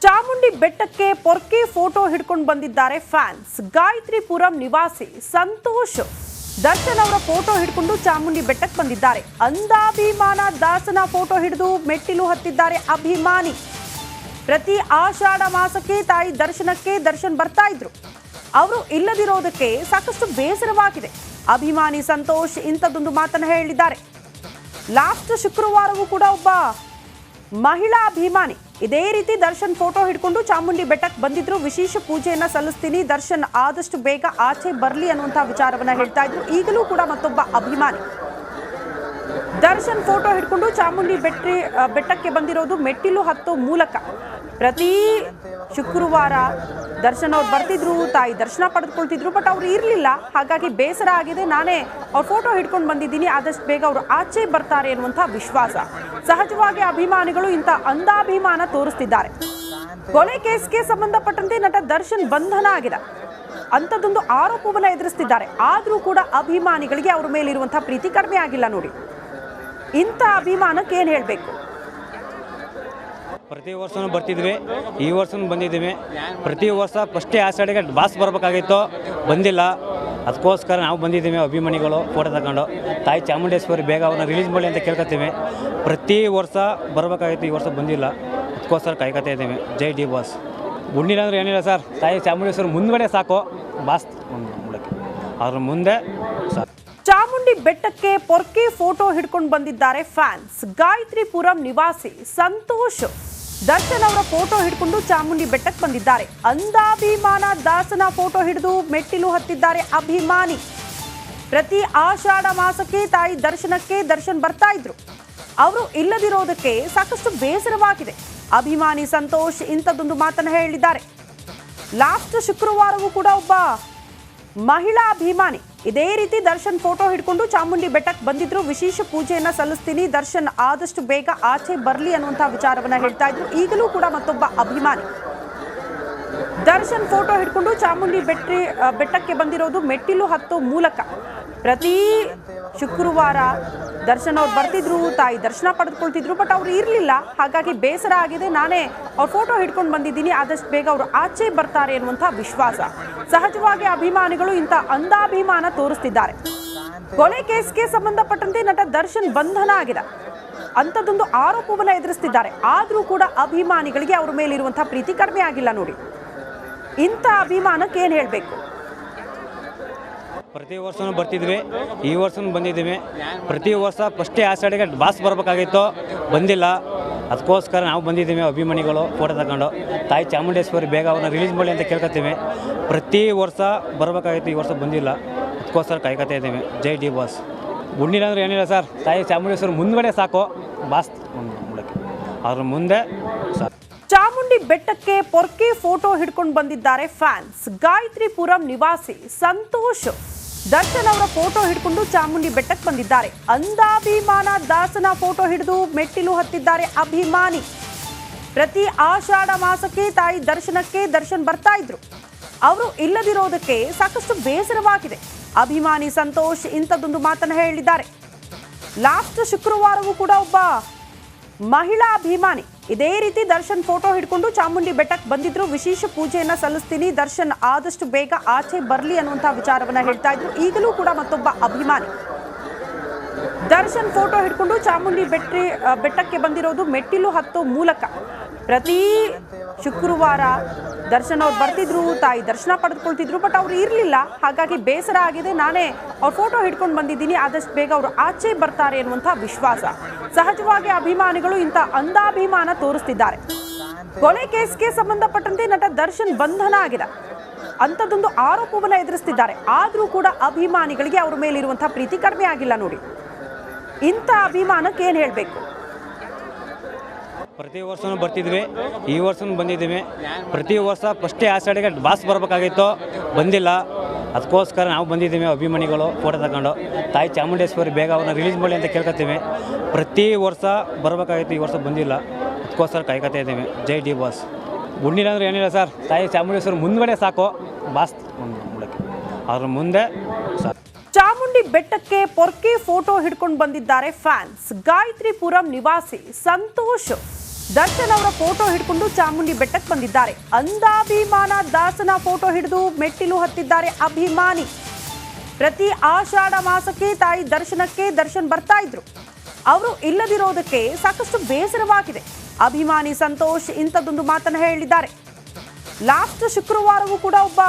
ಚಾಮುಂಡಿ ಬೆಟ್ಟಕ್ಕೆ ಪೊರ್ಕಿ ಫೋಟೋ ಹಿಡ್ಕೊಂಡು ಬಂದಿದ್ದಾರೆ ಫ್ಯಾನ್ಸ್. ಗಾಯತ್ರಿಪುರಂ ನಿವಾಸಿ ಸಂತೋಷ್ ದರ್ಶನ್ ಅವರ ಫೋಟೋ ಹಿಡ್ಕೊಂಡು ಚಾಮುಂಡಿ ಬೆಟ್ಟಕ್ಕೆ ಬಂದಿದ್ದಾರೆ. ಅಂದಾಭಿಮಾನ ದಾಸನ ಫೋಟೋ ಹಿಡಿದು ಮೆಟ್ಟಿಲು ಹತ್ತಿದ್ದಾರೆ ಅಭಿಮಾನಿ. ಪ್ರತಿ ಆಷಾಢ ಮಾಸಕ್ಕೆ ತಾಯಿ ದರ್ಶನಕ್ಕೆ ದರ್ಶನ್ ಬರ್ತಾ ಇದ್ರು. ಅವರು ಇಲ್ಲದಿರೋದಕ್ಕೆ ಸಾಕಷ್ಟು ಬೇಸರವಾಗಿದೆ. ಅಭಿಮಾನಿ ಸಂತೋಷ್ ಇಂಥದ್ದೊಂದು ಮಾತನ್ನು ಹೇಳಿದ್ದಾರೆ. ಲಾಸ್ಟ್ ಶುಕ್ರವಾರವೂ ಕೂಡ ಒಬ್ಬ ಮಹಿಳಾ ಅಭಿಮಾನಿ ಇದೇ ರೀತಿ ದರ್ಶನ್ ಫೋಟೋ ಹಿಡ್ಕೊಂಡು ಚಾಮುಂಡಿ ಬೆಟ್ಟಕ್ಕೆ ಬಂದಿದ್ರು. ವಿಶೇಷ ಪೂಜೆಯನ್ನ ಸಲ್ಲಿಸ್ತೀನಿ, ದರ್ಶನ್ ಆದಷ್ಟು ಬೇಗ ಆಚೆ ಬರಲಿ ಅನ್ನುವಂಥ ವಿಚಾರವನ್ನ ಹೇಳ್ತಾ ಇದ್ರು. ಈಗಲೂ ಕೂಡ ಮತ್ತೊಬ್ಬ ಅಭಿಮಾನಿ ದರ್ಶನ್ ಫೋಟೋ ಹಿಡ್ಕೊಂಡು ಚಾಮುಂಡಿ ಬೆಟ್ಟಕ್ಕೆ ಬಂದಿರೋದು ಮೆಟ್ಟಿಲು ಹತ್ತೋ ಮೂಲಕ. ಪ್ರತಿ ಶುಕ್ರವಾರ ದರ್ಶನ್ ಅವ್ರು ಬರ್ತಿದ್ರು, ತಾಯಿ ದರ್ಶನ ಪಡೆದುಕೊಳ್ತಿದ್ರು. ಬಟ್ ಅವ್ರು ಇರಲಿಲ್ಲ, ಹಾಗಾಗಿ ಬೇಸರ ಆಗಿದೆ. ನಾನೇ ಅವ್ರ ಫೋಟೋ ಹಿಡ್ಕೊಂಡು ಬಂದಿದ್ದೀನಿ, ಆದಷ್ಟು ಬೇಗ ಅವರು ಆಚೆ ಬರ್ತಾರೆ ಅನ್ನುವಂಥ ವಿಶ್ವಾಸ. ಸಹಜವಾಗಿ ಅಭಿಮಾನಿಗಳು ಇಂಥ ಅಂಧಾಭಿಮಾನ ತೋರಿಸ್ತಿದ್ದಾರೆ. ಕೊಲೆ ಕೇಸ್ಗೆ ಸಂಬಂಧಪಟ್ಟಂತೆ ನಟ ದರ್ಶನ್ ಬಂಧನ ಆಗಿದೆ, ಅಂಥದ್ದೊಂದು ಆರೋಪವನ್ನ ಎದುರಿಸ್ತಿದ್ದಾರೆ. ಆದರೂ ಕೂಡ ಅಭಿಮಾನಿಗಳಿಗೆ ಅವ್ರ ಮೇಲಿರುವಂಥ ಪ್ರೀತಿ ಕಡಿಮೆ ಆಗಿಲ್ಲ ನೋಡಿ. ಇಂಥ ಅಭಿಮಾನಕ್ಕೆ ಏನು ಹೇಳಬೇಕು? ಪ್ರತಿ ವರ್ಷವೂ ಬರ್ತಿದ್ವಿ, ಈ ವರ್ಷವೂ ಬಂದಿದ್ದೀವಿ. ಪ್ರತಿ ವರ್ಷ ಫಸ್ಟೇ ಆಷಾಢಿಗೆ ಬಾಸ್ ಬರಬೇಕಾಗಿತ್ತು, ಬಂದಿಲ್ಲ. ಅದಕ್ಕೋಸ್ಕರ ನಾವು ಬಂದಿದ್ದೀವಿ ಅಭಿಮಾನಿಗಳು ಫೋಟೋ ತಗೊಂಡು. ತಾಯಿ ಚಾಮುಂಡೇಶ್ವರಿ ಬೇಗ ಅವ್ರನ್ನ ರಿಲೀಸ್ ಮಾಡಿ ಅಂತ ಕೇಳ್ಕೊತೀವಿ. ಪ್ರತಿ ವರ್ಷ ಬರಬೇಕಾಗಿತ್ತು, ಈ ವರ್ಷ ಬಂದಿಲ್ಲ. ಅದಕ್ಕೋಸ್ಕರ ಕಾಯ್ಕೊತಾ ಇದ್ದೀವಿ. ಜೈ ಡಿ ಬಾಸ್. ಗುಂಡಿಲ್ಲ ಅಂದ್ರೆ ಏನಿಲ್ಲ ಸರ್, ತಾಯಿ ಚಾಮುಂಡೇಶ್ವರಿ ಮುಂದ್ಗಡೆ ಸಾಕು, ಬಾಸ್ ನೋಡೋಕ್ಕೆ ಅದ್ರ ಮುಂದೆ ಸಾಕು. ಚಾಮುಂಡಿ ಬೆಟ್ಟಕ್ಕೆ ಪೊರ್ಕಿ ಫೋಟೋ ಹಿಡ್ಕೊಂಡು ಬಂದಿದ್ದಾರೆ ಫ್ಯಾನ್ಸ್. ಗಾಯತ್ರಿಪುರಂ ನಿವಾಸಿ ಸಂತೋಷ್ ದರ್ಶನ್ ಅವರ ಫೋಟೋ ಹಿಡ್ಕೊಂಡು ಚಾಮುಂಡಿ ಬೆಟ್ಟಕ್ಕೆ ಬಂದಿದ್ದಾರೆ. ಅಂಧಾಭಿಮಾನ ದಾಸನ ಫೋಟೋ ಹಿಡಿದು ಮೆಟ್ಟಿಲು ಹತ್ತಿದ್ದಾರೆ ಅಭಿಮಾನಿ. ಪ್ರತಿ ಆಷಾಢ ಮಾಸಕ್ಕೆ ತಾಯಿ ದರ್ಶನಕ್ಕೆ ದರ್ಶನ್ ಬರ್ತಾ ಇದ್ರು. ಅವರು ಇಲ್ಲದಿರೋದಕ್ಕೆ ಸಾಕಷ್ಟು ಬೇಸರವಾಗಿದೆ. ಅಭಿಮಾನಿ ಸಂತೋಷ್ ಇಂಥದ್ದೊಂದು ಮಾತನ್ನು ಹೇಳಿದ್ದಾರೆ. ಲಾಸ್ಟ್ ಶುಕ್ರವಾರವೂ ಕೂಡ ಒಬ್ಬ ಮಹಿಳಾ ಅಭಿಮಾನಿ ಇದೇ ರೀತಿ ದರ್ಶನ್ ಫೋಟೋ ಹಿಡ್ಕೊಂಡು ಚಾಮುಂಡಿ ಬೆಟ್ಟಕ್ಕೆ ಬಂದಿದ್ರು. ವಿಶೇಷ ಪೂಜೆಯನ್ನ ಸಲ್ಲಿಸ್ತೀನಿ, ದರ್ಶನ್ ಆದಷ್ಟು ಬೇಗ ಆಚೆ ಬರಲಿ ಅನ್ನುವಂಥ ವಿಚಾರವನ್ನ ಹೇಳ್ತಾ ಇದ್ರು. ಈಗಲೂ ಕೂಡ ಮತ್ತೊಬ್ಬ ಅಭಿಮಾನಿ ದರ್ಶನ್ ಫೋಟೋ ಹಿಡ್ಕೊಂಡು ಚಾಮುಂಡಿ ಬೆಟ್ಟಕ್ಕೆ ಬಂದಿರೋದು ಮೆಟ್ಟಿಲು ಹತ್ತೋ ಮೂಲಕ. ಪ್ರತಿ ಶುಕ್ರವಾರ ದರ್ಶನ್ ಅವ್ರು ಬರ್ತಿದ್ರು, ತಾಯಿ ದರ್ಶನ ಪಡೆದುಕೊಳ್ತಿದ್ರು. ಬಟ್ ಅವ್ರು ಇರಲಿಲ್ಲ, ಹಾಗಾಗಿ ಬೇಸರ ಆಗಿದೆ. ನಾನೇ ಅವ್ರ ಫೋಟೋ ಹಿಡ್ಕೊಂಡು ಬಂದಿದ್ದೀನಿ, ಆದಷ್ಟು ಬೇಗ ಅವರು ಆಚೆ ಬರ್ತಾರೆ ಅನ್ನುವಂಥ ವಿಶ್ವಾಸ. ಸಹಜವಾಗಿ ಅಭಿಮಾನಿಗಳು ಇಂಥ ಅಂಧಾಭಿಮಾನ ತೋರಿಸ್ತಿದ್ದಾರೆ. ಕೊಲೆ ಕೇಸ್ಗೆ ಸಂಬಂಧಪಟ್ಟಂತೆ ನಟ ದರ್ಶನ್ ಬಂಧನ ಆಗಿದೆ, ಅಂಥದ್ದೊಂದು ಆರೋಪವನ್ನ ಎದುರಿಸ್ತಿದ್ದಾರೆ. ಆದರೂ ಕೂಡ ಅಭಿಮಾನಿಗಳಿಗೆ ಅವ್ರ ಮೇಲಿರುವಂಥ ಪ್ರೀತಿ ಕಡಿಮೆ ಆಗಿಲ್ಲ ನೋಡಿ. ಇಂಥ ಅಭಿಮಾನಕ್ಕೆ ಏನು ಹೇಳಬೇಕು? ಪ್ರತಿ ವರ್ಷವೂ ಬರ್ತಿದ್ವಿ, ಈ ವರ್ಷವೂ ಬಂದಿದ್ದೀವಿ. ಪ್ರತಿ ವರ್ಷ ಫಸ್ಟೇ ಆಷಾಢಿಗೆ ಬಾಸ್ ಬರಬೇಕಾಗಿತ್ತು, ಬಂದಿಲ್ಲ. ಅದಕ್ಕೋಸ್ಕರ ನಾವು ಬಂದಿದ್ದೀವಿ ಅಭಿಮಾನಿಗಳು ಫೋಟೋ ತಗೊಂಡು. ತಾಯಿ ಚಾಮುಂಡೇಶ್ವರಿ ಬೇಗ ಅವ್ರನ್ನ ರಿಲೀಸ್ ಮಾಡಿ ಅಂತ ಕೇಳ್ಕೊತೀವಿ. ಪ್ರತಿ ವರ್ಷ ಬರಬೇಕಾಗಿತ್ತು, ಈ ವರ್ಷ ಬಂದಿಲ್ಲ. ಅದಕ್ಕೋಸ್ಕರ ಕಾಯ್ಕೊತಾ ಇದ್ದೀವಿ. ಜೈ ಡಿ ಬಾಸ್. ಗುಂಡಿಲ್ಲ ಅಂದ್ರೆ ಏನಿಲ್ಲ ಸರ್, ತಾಯಿ ಚಾಮುಂಡೇಶ್ವರಿ ಮುಂದ್ಗಡೆ ಸಾಕು, ಬಾಸ್ ನೋಡೋಕ್ಕೆ ಅದ್ರ ಮುಂದೆ ಸಾಕು. ಚಾಮುಂಡಿ ಬೆಟ್ಟಕ್ಕೆ ಪೊರ್ಕಿ ಫೋಟೋ ಹಿಡ್ಕೊಂಡು ಬಂದಿದ್ದಾರೆ ಫ್ಯಾನ್ಸ್. ಗಾಯತ್ರಿಪುರಂ ನಿವಾಸಿ ಸಂತೋಷ್ ದರ್ಶನ್ ಅವರ ಫೋಟೋ ಹಿಡ್ಕೊಂಡು ಚಾಮುಂಡಿ ಬೆಟ್ಟಕ್ಕೆ ಬಂದಿದ್ದಾರೆ. ಅಂಧಾಭಿಮಾನ ದಾಸನ ಫೋಟೋ ಹಿಡಿದು ಮೆಟ್ಟಿಲು ಹತ್ತಿದ್ದಾರೆ ಅಭಿಮಾನಿ. ಪ್ರತಿ ಆಷಾಢ ಮಾಸಕ್ಕೆ ತಾಯಿ ದರ್ಶನಕ್ಕೆ ದರ್ಶನ್ ಬರ್ತಾ ಇದ್ರು. ಅವರು ಇಲ್ಲದಿರೋದಕ್ಕೆ ಸಾಕಷ್ಟು ಬೇಸರವಾಗಿದೆ. ಅಭಿಮಾನಿ ಸಂತೋಷ್ ಇಂಥದ್ದೊಂದು ಮಾತನ್ನು ಹೇಳಿದ್ದಾರೆ. ಲಾಸ್ಟ್ ಶುಕ್ರವಾರವೂ ಕೂಡ ಒಬ್ಬ ಮಹಿಳಾ ಅಭಿಮಾನಿ ಇದೇ ರೀತಿ ದರ್ಶನ್ ಫೋಟೋ ಹಿಡ್ಕೊಂಡು ಚಾಮುಂಡಿ ಬೆಟ್ಟಕ್ಕೆ ಬಂದಿದ್ರು. ವಿಶೇಷ ಪೂಜೆಯನ್ನ ಸಲ್ಲಿಸ್ತೀನಿ, ದರ್ಶನ್ ಆದಷ್ಟು ಬೇಗ ಆಚೆ ಬರಲಿ ಅನ್ನುವಂಥ ವಿಚಾರವನ್ನ ಹೇಳ್ತಾ ಇದ್ರು. ಈಗಲೂ ಕೂಡ ಮತ್ತೊಬ್ಬ ಅಭಿಮಾನಿ ದರ್ಶನ್ ಫೋಟೋ ಹಿಡ್ಕೊಂಡು ಚಾಮುಂಡಿ ಬೆಟ್ಟಕ್ಕೆ ಬಂದಿರೋದು ಮೆಟ್ಟಿಲು ಹತ್ತೋ ಮೂಲಕ. ಪ್ರತಿ ಶುಕ್ರವಾರ ದರ್ಶನ್ ಅವ್ರು ಬರ್ತಿದ್ರು, ತಾಯಿ ದರ್ಶನ ಪಡೆದುಕೊಳ್ತಿದ್ರು. ಬಟ್ ಅವ್ರು ಇರಲಿಲ್ಲ, ಹಾಗಾಗಿ ಬೇಸರ ಆಗಿದೆ. ನಾನೇ ಅವ್ರ ಫೋಟೋ ಹಿಡ್ಕೊಂಡು ಬಂದಿದ್ದೀನಿ, ಆದಷ್ಟು ಬೇಗ ಅವರು ಆಚೆ ಬರ್ತಾರೆ ಅನ್ನುವಂಥ ವಿಶ್ವಾಸ. ಸಹಜವಾಗಿ ಅಭಿಮಾನಿಗಳು ಇಂಥ ಅಂಧಾಭಿಮಾನ ತೋರಿಸ್ತಿದ್ದಾರೆ. ಕೊಲೆ ಕೇಸ್ಗೆ ಸಂಬಂಧಪಟ್ಟಂತೆ ನಟ ದರ್ಶನ್ ಬಂಧನ ಆಗಿದೆ, ಅಂಥದ್ದೊಂದು ಆರೋಪವನ್ನ ಎದುರಿಸ್ತಿದ್ದಾರೆ. ಆದರೂ ಕೂಡ ಅಭಿಮಾನಿಗಳಿಗೆ ಅವ್ರ ಮೇಲಿರುವಂಥ ಪ್ರೀತಿ ಕಡಿಮೆ ಆಗಿಲ್ಲ ನೋಡಿ. ಇಂಥ ಅಭಿಮಾನಕ್ಕೆ ಏನು ಹೇಳಬೇಕು? ಪ್ರತಿ ವರ್ಷವೂ ಬರ್ತಿದ್ವಿ, ಈ ವರ್ಷವೂ ಬಂದಿದ್ದೀವಿ. ಪ್ರತಿ ವರ್ಷ ಫಸ್ಟೇ ಆಷಾಢಿಗೆ ಬಾಸ್ ಬರಬೇಕಾಗಿತ್ತು, ಬಂದಿಲ್ಲ. ಅದಕ್ಕೋಸ್ಕರ ನಾವು ಬಂದಿದ್ದೀವಿ ಅಭಿಮಾನಿಗಳು ಫೋಟೋ ತಗೊಂಡು. ತಾಯಿ ಚಾಮುಂಡೇಶ್ವರಿ ಬೇಗ ಅವ್ರನ್ನ ರಿಲೀಸ್ ಮಾಡಿ ಅಂತ ಕೇಳ್ಕೊತೀವಿ. ಪ್ರತಿ ವರ್ಷ ಬರಬೇಕಾಗಿತ್ತು, ಈ ವರ್ಷ ಬಂದಿಲ್ಲ. ಅದಕ್ಕೋಸ್ಕರ ಕಾಯ್ಕೊತಾ ಇದ್ದೀವಿ. ಜೈ ಡಿ ಬಾಸ್. ಗುಂಡಿಲ್ಲ ಅಂದ್ರೆ ಏನಿಲ್ಲ ಸರ್, ತಾಯಿ ಚಾಮುಂಡೇಶ್ವರಿ ಮುಂದ್ಗಡೆ ಸಾಕು, ಬಾಸ್ ನೋಡೋಕ್ಕೆ ಅದ್ರ ಮುಂದೆ ಸಾಕು. ಚಾಮುಂಡಿ ಬೆಟ್ಟಕ್ಕೆ ಪೊರ್ಕಿ ಫೋಟೋ ಹಿಡ್ಕೊಂಡು ಬಂದಿದ್ದಾರೆ ಫ್ಯಾನ್ಸ್. ಗಾಯತ್ರಿಪುರಂ ನಿವಾಸಿ ಸಂತೋಷ್ ದರ್ಶನ್ ಅವರ ಫೋಟೋ ಹಿಡ್ಕೊಂಡು ಚಾಮುಂಡಿ ಬೆಟ್ಟಕ್ಕೆ ಬಂದಿದ್ದಾರೆ. ಅಂದಾಭಿಮಾನ ದಾಸನ ಫೋಟೋ ಹಿಡಿದು ಮೆಟ್ಟಿಲು ಹತ್ತಿದ್ದಾರೆ ಅಭಿಮಾನಿ. ಪ್ರತಿ ಆಷಾಢ ಮಾಸಕ್ಕೆ ತಾಯಿ ದರ್ಶನಕ್ಕೆ ದರ್ಶನ್ ಬರ್ತಾ ಇದ್ರು. ಅವರು ಇಲ್ಲದಿರೋದಕ್ಕೆ ಸಾಕಷ್ಟು ಬೇಸರವಾಗಿದೆ. ಅಭಿಮಾನಿ ಸಂತೋಷ್ ಇಂಥದ್ದೊಂದು ಮಾತನ್ನು ಹೇಳಿದ್ದಾರೆ. ಲಾಸ್ಟ್ ಶುಕ್ರವಾರವೂ ಕೂಡ ಒಬ್ಬ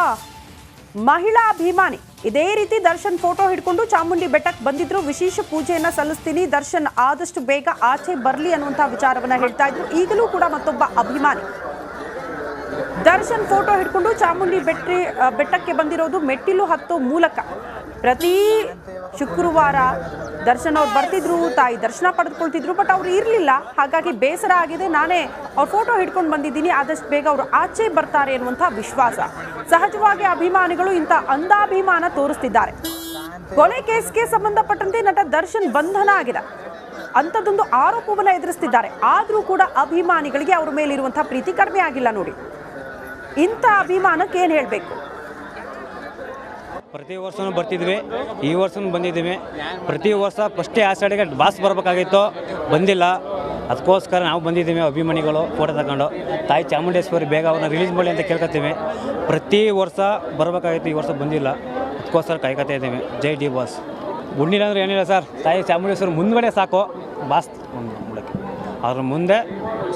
ಮಹಿಳಾ ಅಭಿಮಾನಿ ಇದೇ ರೀತಿ ದರ್ಶನ್ ಫೋಟೋ ಹಿಡ್ಕೊಂಡು ಚಾಮುಂಡಿ ಬೆಟ್ಟಕ್ಕೆ ಬಂದಿದ್ರು. ವಿಶೇಷ ಪೂಜೆಯನ್ನ ಸಲ್ಲಿಸ್ತೀನಿ, ದರ್ಶನ್ ಆದಷ್ಟು ಬೇಗ ಆಚೆ ಬರಲಿ ಅನ್ನುವಂಥ ವಿಚಾರವನ್ನ ಹೇಳ್ತಾ ಇದ್ರು. ಈಗಲೂ ಕೂಡ ಮತ್ತೊಬ್ಬ ಅಭಿಮಾನಿ ದರ್ಶನ್ ಫೋಟೋ ಹಿಡ್ಕೊಂಡು ಚಾಮುಂಡಿ ಬೆಟ್ಟಕ್ಕೆ ಬಂದಿರೋದು ಮೆಟ್ಟಿಲು ಹತ್ತೋ ಮೂಲಕ. ಪ್ರತಿ ಶುಕ್ರವಾರ ದರ್ಶನ್ ಅವ್ರು ಬರ್ತಿದ್ರು, ತಾಯಿ ದರ್ಶನ ಪಡೆದುಕೊಳ್ತಿದ್ರು. ಬಟ್ ಅವ್ರು ಇರಲಿಲ್ಲ, ಹಾಗಾಗಿ ಬೇಸರ ಆಗಿದೆ. ನಾನೇ ಅವ್ರ ಫೋಟೋ ಹಿಡ್ಕೊಂಡು ಬಂದಿದ್ದೀನಿ, ಆದಷ್ಟು ಬೇಗ ಅವರು ಆಚೆ ಬರ್ತಾರೆ ಅನ್ನುವಂಥ ವಿಶ್ವಾಸ. ಸಹಜವಾಗಿ ಅಭಿಮಾನಿಗಳು ಇಂಥ ಅಂಧಾಭಿಮಾನ ತೋರಿಸ್ತಿದ್ದಾರೆ. ಕೊಲೆ ಕೇಸ್ಗೆ ಸಂಬಂಧಪಟ್ಟಂತೆ ನಟ ದರ್ಶನ್ ಬಂಧನ ಆಗಿದೆ, ಅಂಥದ್ದೊಂದು ಆರೋಪವನ್ನು ಎದುರಿಸ್ತಿದ್ದಾರೆ. ಆದರೂ ಕೂಡ ಅಭಿಮಾನಿಗಳಿಗೆ ಅವ್ರ ಮೇಲಿರುವಂಥ ಪ್ರೀತಿ ಕಡಿಮೆ ಆಗಿಲ್ಲ ನೋಡಿ. ಇಂಥ ಅಭಿಮಾನಕ್ಕೆ ಏನು ಹೇಳಬೇಕು? ಪ್ರತಿ ವರ್ಷವೂ ಬರ್ತಿದ್ವಿ, ಈ ವರ್ಷವೂ ಬಂದಿದ್ದೀವಿ. ಪ್ರತಿ ವರ್ಷ ಫಸ್ಟೇ ಆಷಾಢಿಗೆ ಬಾಸ್ ಬರಬೇಕಾಗಿತ್ತು, ಬಂದಿಲ್ಲ. ಅದಕ್ಕೋಸ್ಕರ ನಾವು ಬಂದಿದ್ದೀವಿ ಅಭಿಮಾನಿಗಳು ಫೋಟೋ ತಗೊಂಡು. ತಾಯಿ ಚಾಮುಂಡೇಶ್ವರಿ ಬೇಗ ಅವ್ರನ್ನ ರಿಲೀಸ್ ಮಾಡಿ ಅಂತ ಕೇಳ್ಕೊತೀವಿ. ಪ್ರತಿ ವರ್ಷ ಬರಬೇಕಾಗಿತ್ತು, ಈ ವರ್ಷ ಬಂದಿಲ್ಲ. ಅದಕ್ಕೋಸ್ಕರ ಕಾಯ್ಕೊತಾ ಇದ್ದೀವಿ. ಜೈ ಡಿ ಬಾಸ್. ಗುಂಡಿಲ್ಲ ಅಂದ್ರೆ ಏನಿಲ್ಲ ಸರ್, ತಾಯಿ ಚಾಮುಂಡೇಶ್ವರಿ ಮುಂದ್ಗಡೆ ಸಾಕು ಬಾಸ್ ಮಾಡೋಕ್ಕೆ. ಅವ್ರ ಮುಂದೆ